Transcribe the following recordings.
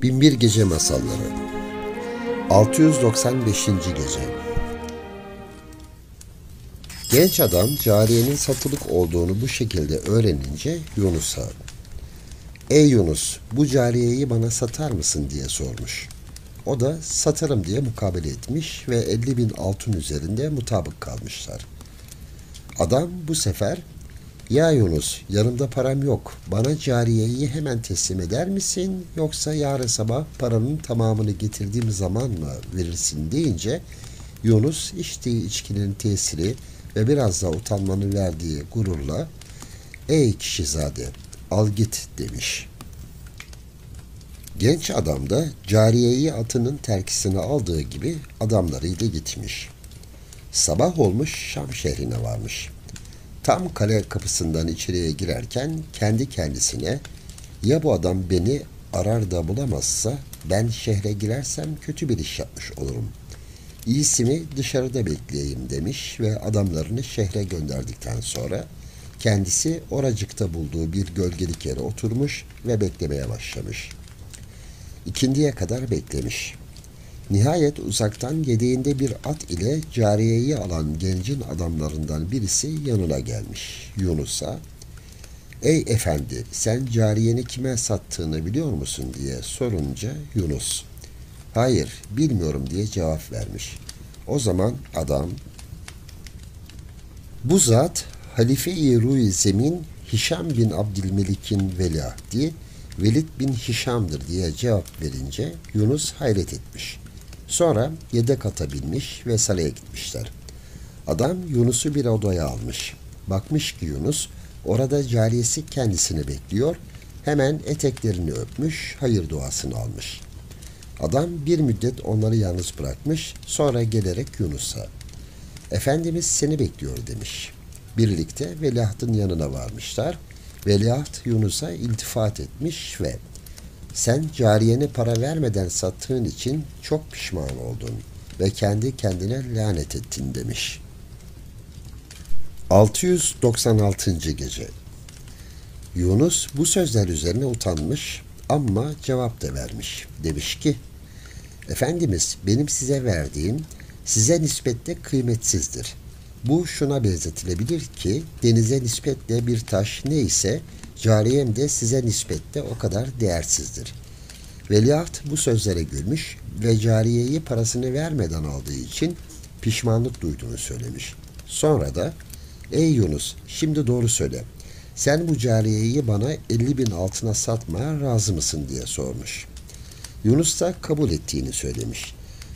Binbir Gece Masalları 695. Gece. Genç adam cariyenin satılık olduğunu bu şekilde öğrenince Yunus'a "Ey Yunus, bu cariyeyi bana satar mısın?" diye sormuş. O da satarım diye mukabele etmiş ve 50.000 altın üzerinde mutabık kalmışlar. Adam bu sefer "Ya Yunus, yanımda param yok. Bana cariyeyi hemen teslim eder misin? Yoksa yarın sabah paranın tamamını getirdiğim zaman mı verirsin?" deyince Yunus içtiği içkinin tesiri ve biraz da utanmanın verdiği gururla "Ey kişizade, al git." demiş. Genç adam da cariyeyi atının terkisine aldığı gibi adamlarıyla gitmiş. Sabah olmuş, Şam şehrine varmış. Tam kale kapısından içeriye girerken kendi kendisine "Ya bu adam beni arar da bulamazsa ben şehre girersem kötü bir iş yapmış olurum. İyisi mi dışarıda bekleyeyim." demiş ve adamlarını şehre gönderdikten sonra kendisi oracıkta bulduğu bir gölgelik yere oturmuş ve beklemeye başlamış. İkindiye kadar beklemiş. Nihayet uzaktan yedeğinde bir at ile cariyeyi alan gencin adamlarından birisi yanına gelmiş. Yunus'a "Ey efendi, sen cariyeni kime sattığını biliyor musun?" diye sorunca Yunus "Hayır, bilmiyorum." diye cevap vermiş. O zaman adam "Bu zat Halife-i Ruh-i Zemin Hişam bin Abdülmelik'in veliahdi Velid bin Hişam'dır" diye cevap verince Yunus hayret etmiş. Sonra yedek ata binmiş ve saraya gitmişler. Adam Yunus'u bir odaya almış. Bakmış ki Yunus orada cariyesi kendisini bekliyor. Hemen eteklerini öpmüş, hayır duasını almış. Adam bir müddet onları yalnız bırakmış, sonra gelerek Yunus'a "Efendimiz seni bekliyor." demiş. Birlikte veliahtın yanına varmışlar. Veliaht Yunus'a iltifat etmiş ve "Sen cariyeni para vermeden sattığın için çok pişman oldun ve kendi kendine lanet ettin." demiş. 696. Gece. Yunus bu sözler üzerine utanmış ama cevap da vermiş. Demiş ki "Efendimiz, benim size verdiğim size nispetle kıymetsizdir. Bu şuna benzetilebilir ki denize nispetle bir taş neyse cariyem de size nispetle o kadar değersizdir." Veliaht bu sözlere gülmüş ve cariyeyi parasını vermeden aldığı için pişmanlık duyduğunu söylemiş. Sonra da "Ey Yunus, şimdi doğru söyle. Sen bu cariyeyi bana 50.000 altına satmaya razı mısın?" diye sormuş. Yunus da kabul ettiğini söylemiş.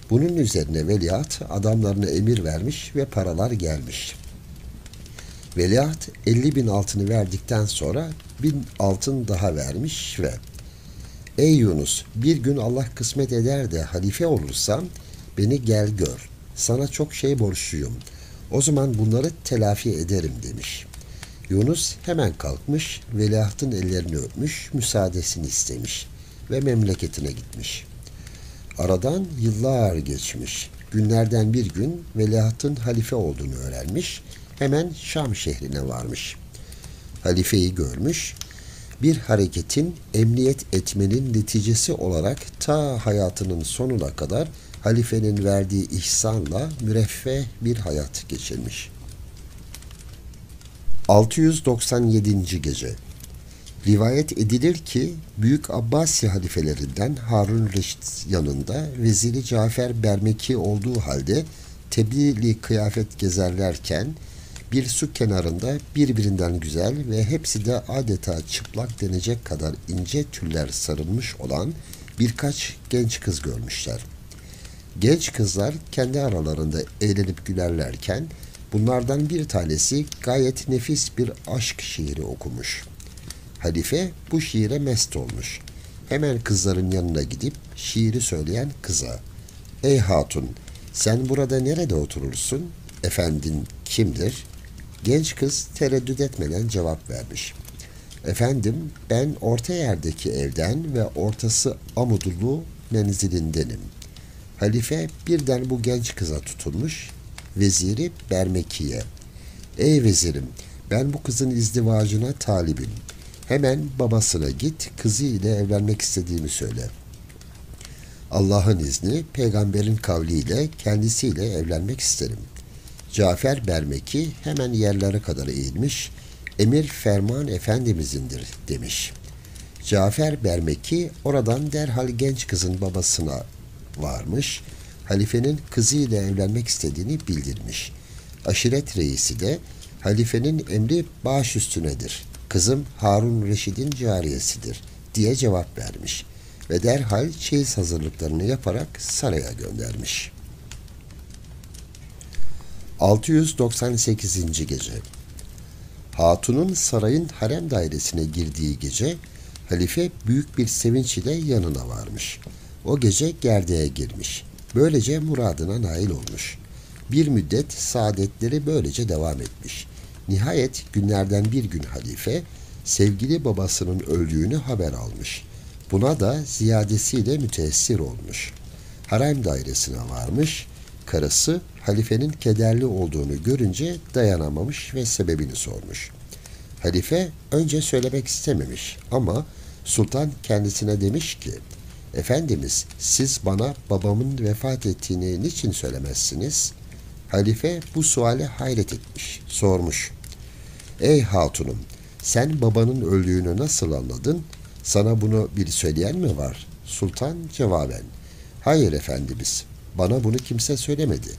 Bunun üzerine veliaht adamlarına emir vermiş ve paralar gelmiş. Veliaht 50.000 altını verdikten sonra 1.000 altın daha vermiş ve "Ey Yunus, bir gün Allah kısmet eder de halife olursam beni gel gör. Sana çok şey borçluyum. O zaman bunları telafi ederim." demiş. Yunus hemen kalkmış, veliahtın ellerini öpmüş, müsaadesini istemiş ve memleketine gitmiş. Aradan yıllar geçmiş. Günlerden bir gün veliahtın halife olduğunu öğrenmiş. Hemen Şam şehrine varmış. Halifeyi görmüş. Bir hareketin emniyet etmenin neticesi olarak ta hayatının sonuna kadar halifenin verdiği ihsanla müreffeh bir hayat geçirmiş. 697. Gece. Rivayet edilir ki Büyük Abbasi halifelerinden Harun Reşit yanında Veziri Cafer Bermeki olduğu halde tebliğli kıyafet gezerlerken bir su kenarında birbirinden güzel ve hepsi de adeta çıplak denecek kadar ince tüller sarılmış olan birkaç genç kız görmüşler. Genç kızlar kendi aralarında eğlenip gülerlerken bunlardan bir tanesi gayet nefis bir aşk şiiri okumuş. Halife bu şiire mest olmuş. Hemen kızların yanına gidip şiiri söyleyen kıza "Ey hatun, sen burada nerede oturursun? Efendin kimdir?" Genç kız tereddüt etmeden cevap vermiş. "Efendim, ben orta yerdeki evden ve ortası amudulu menzilindenim." Halife birden bu genç kıza tutulmuş, veziri Bermeki'ye "Ey vezirim, ben bu kızın izdivacına talibim. Hemen babasına git, kızı ile evlenmek istediğimi söyle." Allah'ın izni, peygamberin kavliyle kendisiyle evlenmek isterim. Cafer Bermeki hemen yerlere kadar eğilmiş, emir ferman Efendimiz'indir demiş. Cafer Bermeki oradan derhal genç kızın babasına varmış, halifenin kızıyla evlenmek istediğini bildirmiş. Aşiret reisi de halifenin emri baş üstünedir. Kızım Harun Reşid'in cariyesidir diye cevap vermiş ve derhal çeyiz hazırlıklarını yaparak saraya göndermiş. 698. Gece. Hatun'un sarayın harem dairesine girdiği gece halife büyük bir sevinç ile yanına varmış. O gece gerdeğe girmiş. Böylece muradına nail olmuş. Bir müddet saadetleri böylece devam etmiş. Nihayet günlerden bir gün halife sevgili babasının öldüğünü haber almış. Buna da ziyadesiyle müteessir olmuş. Harem dairesine varmış. Karısı halifenin kederli olduğunu görünce dayanamamış ve sebebini sormuş. Halife önce söylemek istememiş ama sultan kendisine demiş ki, Efendimiz siz bana babamın vefat ettiğini niçin söylemezsiniz? Halife bu suale hayret etmiş, sormuş. Ey hatunum, sen babanın öldüğünü nasıl anladın? Sana bunu biri söyleyen mi var? Sultan cevaben, hayır efendimiz, bana bunu kimse söylemedi.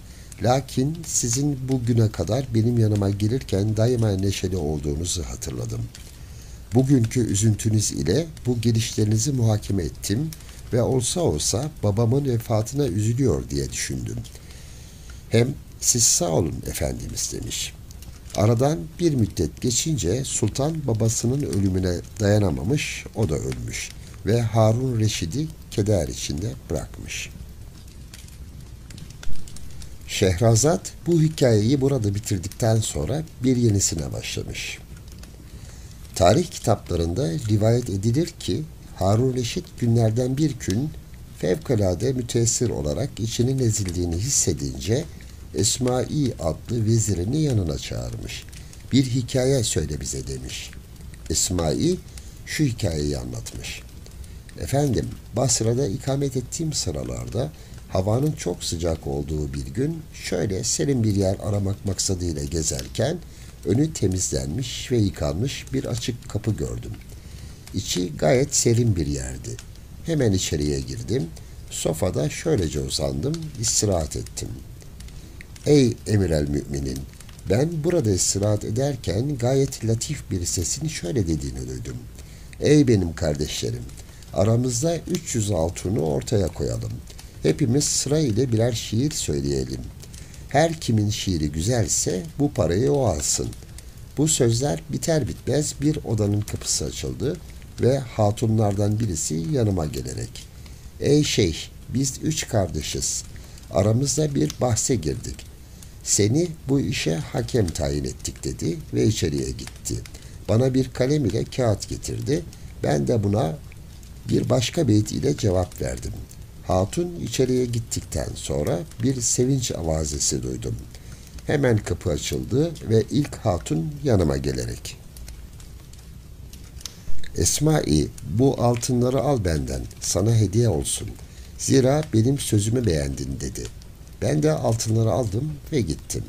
Lakin sizin bugüne kadar benim yanıma gelirken daima neşeli olduğunuzu hatırladım. Bugünkü üzüntünüz ile bu gelişlerinizi muhakeme ettim ve olsa olsa babamın vefatına üzülüyor diye düşündüm. Hem siz sağ olun efendimiz demiş. Aradan bir müddet geçince sultan babasının ölümüne dayanamamış, o da ölmüş ve Harun Reşid'i keder içinde bırakmış. Şehrazat bu hikayeyi burada bitirdikten sonra bir yenisine başlamış. Tarih kitaplarında rivayet edilir ki Harun Reşit günlerden bir gün fevkalade müteessir olarak içinin ezildiğini hissedince Esma-i adlı vezirini yanına çağırmış. Bir hikaye söyle bize demiş. Esma-i şu hikayeyi anlatmış. Efendim, Basra'da ikamet ettiğim sıralarda havanın çok sıcak olduğu bir gün şöyle serin bir yer aramak maksadıyla gezerken önü temizlenmiş ve yıkanmış bir açık kapı gördüm. İçi gayet serin bir yerdi. Hemen içeriye girdim. Sofada şöylece uzandım, istirahat ettim. Ey emir el müminin, ben burada istirahat ederken gayet latif bir sesin şöyle dediğini duydum. Ey benim kardeşlerim, aramızda 300 altını ortaya koyalım. Hepimiz sırayla birer şiir söyleyelim. Her kimin şiiri güzelse bu parayı o alsın. Bu sözler biter bitmez bir odanın kapısı açıldı ve hatunlardan birisi yanıma gelerek, Ey şeyh, biz 3 kardeşiz. Aramızda bir bahse girdik. Seni bu işe hakem tayin ettik dedi ve içeriye gitti. Bana bir kalem ile kağıt getirdi. Ben de buna bir başka beyt ile cevap verdim. Hatun içeriye gittikten sonra bir sevinç avazesi duydum. Hemen kapı açıldı ve ilk hatun yanıma gelerek, Esma-i, bu altınları al benden, sana hediye olsun. Zira benim sözümü beğendin dedi. Ben de altınları aldım ve gittim.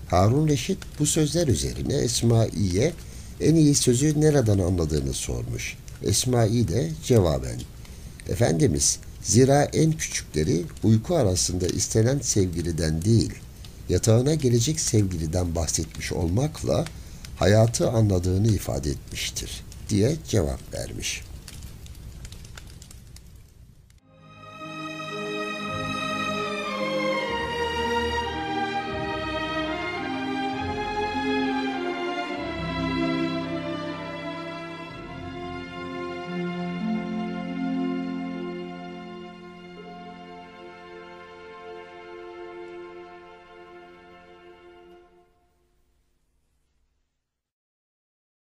Harun Reşit bu sözler üzerine Esma-i'ye en iyi sözü nereden anladığını sormuş. Esma-i de cevaben, Efendimiz, zira en küçükleri uyku arasında istenen sevgiliden değil, yatağına gelecek sevgiliden bahsetmiş olmakla hayatı anladığını ifade etmiştir diye cevap vermiş.